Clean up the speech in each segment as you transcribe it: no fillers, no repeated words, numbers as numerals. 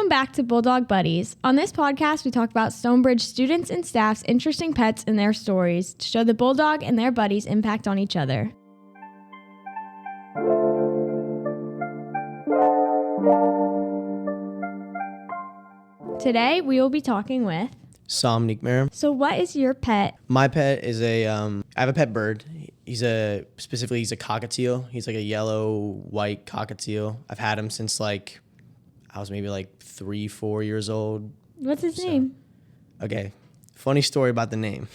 Welcome back to Bulldog Buddies. On this podcast, we talk about Stonebridge students and staff's interesting pets and their stories to show the Bulldog and their buddies' impact on each other. Today, we will be talking with Sam Nikmer. So what is your pet? My pet is I have a pet bird. He's a cockatiel. He's like a yellow-white cockatiel. I've had him since I was maybe 3-4 years old. What's his name? Okay. Funny story about the name.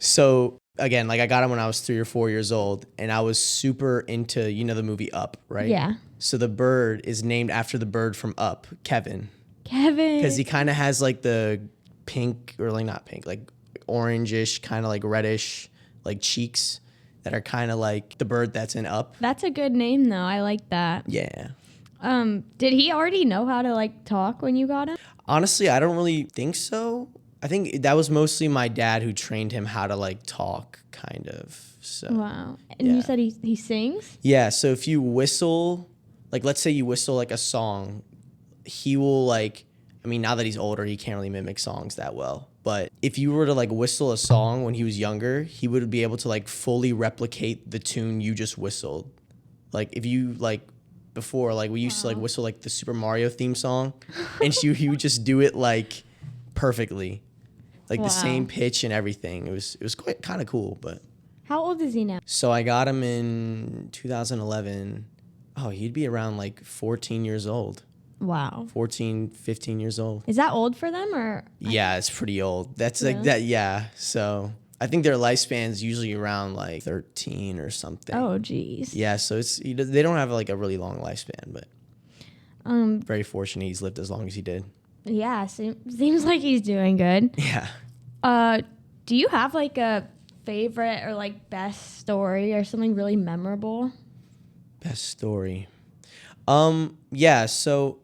So again, I got him when I was 3 or 4 years old, and I was super into, the movie Up, right? Yeah. So the bird is named after the bird from Up, Kevin. Kevin. Because he kind of has the pink, or not pink, orangish, kind of reddish, cheeks that are kind of like the bird that's in Up. That's a good name, though. I like that. Yeah. Did he already know how to talk when you got him? Honestly, I don't really think so. I think that was mostly my dad who trained him how to talk, kind of. So. Wow. And yeah. You said he sings? Yeah. So if you whistle, let's say you whistle a song, he will now that he's older, he can't really mimic songs that well. But if you were to whistle a song when he was younger, he would be able to fully replicate the tune you just whistled. If you before, we used to whistle the Super Mario theme song, and he would just do it perfectly, the same pitch and everything. It was quite kind of cool. But how old is he now? So I got him in 2011. Oh, he'd be around 14 years old. Wow. 14, 15 years old. Is that old for them or? Yeah, it's pretty old. That's really? that. Yeah. So I think their lifespan's usually around 13 or something. Oh, geez. Yeah. So they don't have a really long lifespan, but very fortunate he's lived as long as he did. Yeah. Seems like he's doing good. Yeah. Do you have a favorite or best story or something really memorable? Best story. Yeah. So.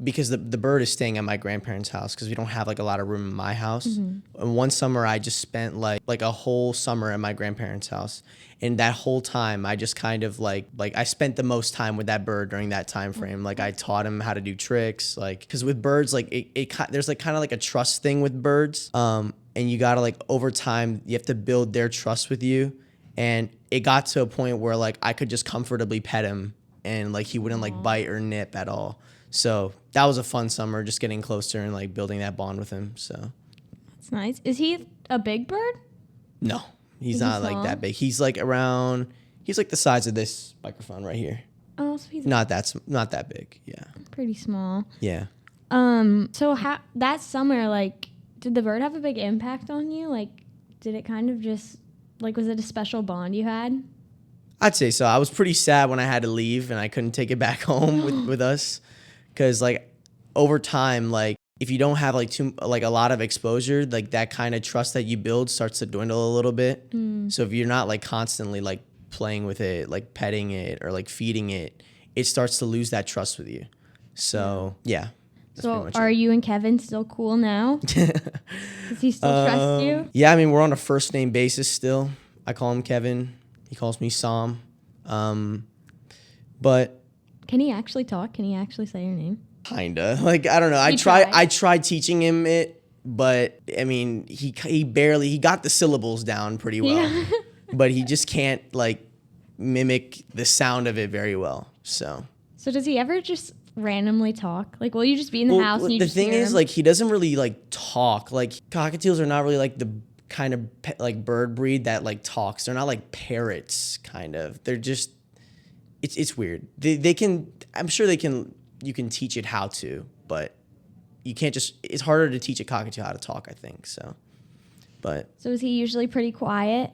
Because the bird is staying at my grandparents' house because we don't have a lot of room in my house. Mm-hmm. And one summer I just spent a whole summer at my grandparents' house, and that whole time I just kind of I spent the most time with that bird during that time frame. I taught him how to do tricks, because with birds there's kind of a trust thing with birds, and you gotta over time you have to build their trust with you, and it got to a point where I could just comfortably pet him and he wouldn't bite or nip at all. So that was a fun summer, just getting closer and building that bond with him. So that's nice. Is he a big bird? No, he's not that big. He's around. He's the size of this microphone right here. Oh, so he's not that big. Yeah. Pretty small. Yeah. So that summer, did the bird have a big impact on you? Did it kind of just was it a special bond you had? I'd say so. I was pretty sad when I had to leave and I couldn't take it back home with us. Because over time, if you don't have a lot of exposure, that kind of trust that you build starts to dwindle a little bit. So if you're not constantly playing with it, petting it or feeding it, it starts to lose that trust with you. So yeah. So are you and Kevin still cool now? Does he still trust you? Yeah, I mean we're on a first name basis still. I call him Kevin. He calls me Sam. But. Can he actually talk? Can he actually say your name? Kinda. I don't know. I tried teaching him it, but I mean, he got the syllables down pretty well. Yeah. But he just can't mimic the sound of it very well. So does he ever just randomly talk? Will you just be in the house and you just hear him? The thing is, he doesn't really talk. Cockatiels are not really the kind of bird breed that talks. They're not parrots kind of. They're just It's weird. They can. I'm sure they can. You can teach it how to, but you can't just. It's harder to teach a cockatiel how to talk, I think. So is he usually pretty quiet,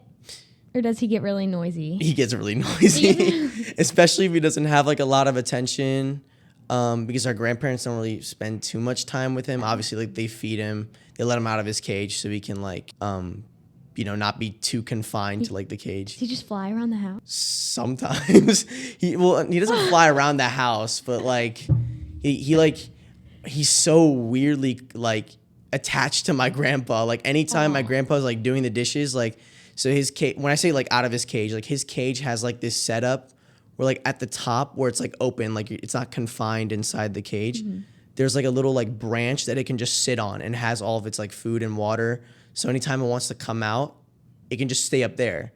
or does he get really noisy? He gets really noisy, especially if he doesn't have a lot of attention. Because our grandparents don't really spend too much time with him. Obviously, they feed him. They let him out of his cage so he can not be too confined to the cage. Does he just fly around the house? Sometimes he doesn't fly around the house, but he's so weirdly attached to my grandpa. Anytime my grandpa's doing the dishes, so his cage. When I say out of his cage, his cage has this setup where like at the top where it's like open, like it's not confined inside the cage. There's like a little like branch that it can just sit on and has all of its like food and water. So anytime it wants to come out, it can just stay up there.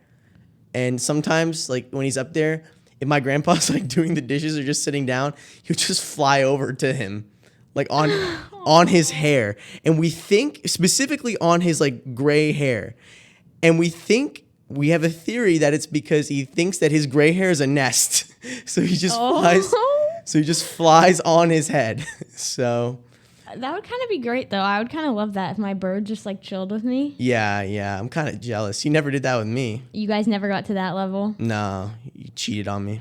And sometimes like when he's up there, if my grandpa's like doing the dishes or just sitting down, he'll just fly over to him, like on his hair. And we think specifically on his like gray hair. And we have a theory that it's because he thinks that his gray hair is a nest. So he just flies on his head. So that would kind of be great though. I would kind of love that if my bird just like chilled with me. Yeah. I'm kind of jealous. He never did that with me. You guys never got to that level? No, he cheated on me.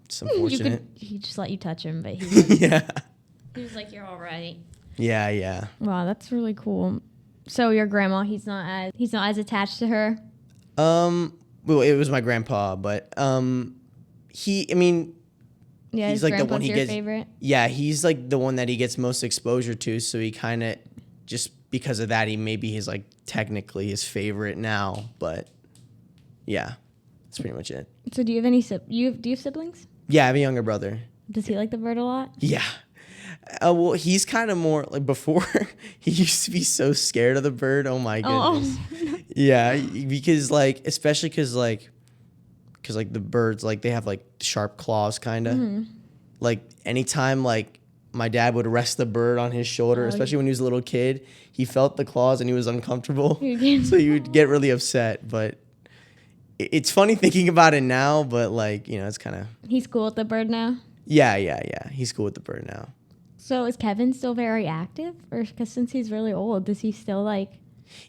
It's unfortunate. He just let you touch him, but he Yeah. He was like, "You're all right." Yeah. Wow, that's really cool. So your grandma, he's not as attached to her. Well, it was my grandpa, but Yeah, he's his like the grandpa's one he your gets. favorite. Yeah, he's like the one that he gets most exposure to. So he kind of just because of that, he maybe he's like technically his favorite now. But yeah, that's pretty much it. So do you have any do you have siblings? Yeah, I have a younger brother. Does he like the bird a lot? Yeah. Well, he's kind of more like before. He used to be so scared of the bird. Oh my goodness. Oh. Yeah, because like especially because the birds like they have like sharp claws kind of. Like anytime like my dad would rest the bird on his shoulder, especially when he was a little kid, he felt the claws and he was uncomfortable. So he would get really upset. But it's funny thinking about it now. But like it's kind of. He's cool with the bird now. Yeah. He's cool with the bird now. So is Kevin still very active, or because since he's really old, does he still like?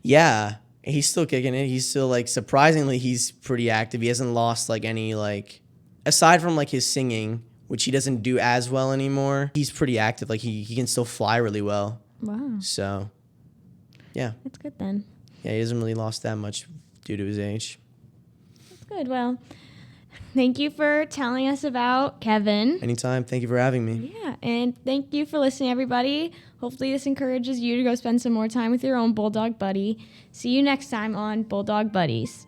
Yeah, he's still kicking it. He's still like surprisingly, he's pretty active. He hasn't lost like any like aside from like his singing, which he doesn't do as well anymore. He's pretty active. Like he can still fly really well. Wow. So, yeah. That's good then. Yeah, he hasn't really lost that much due to his age. That's good. Well, thank you for telling us about Kevin. Anytime. Thank you for having me. Yeah, and thank you for listening, everybody. Hopefully this encourages you to go spend some more time with your own Bulldog Buddy. See you next time on Bulldog Buddies.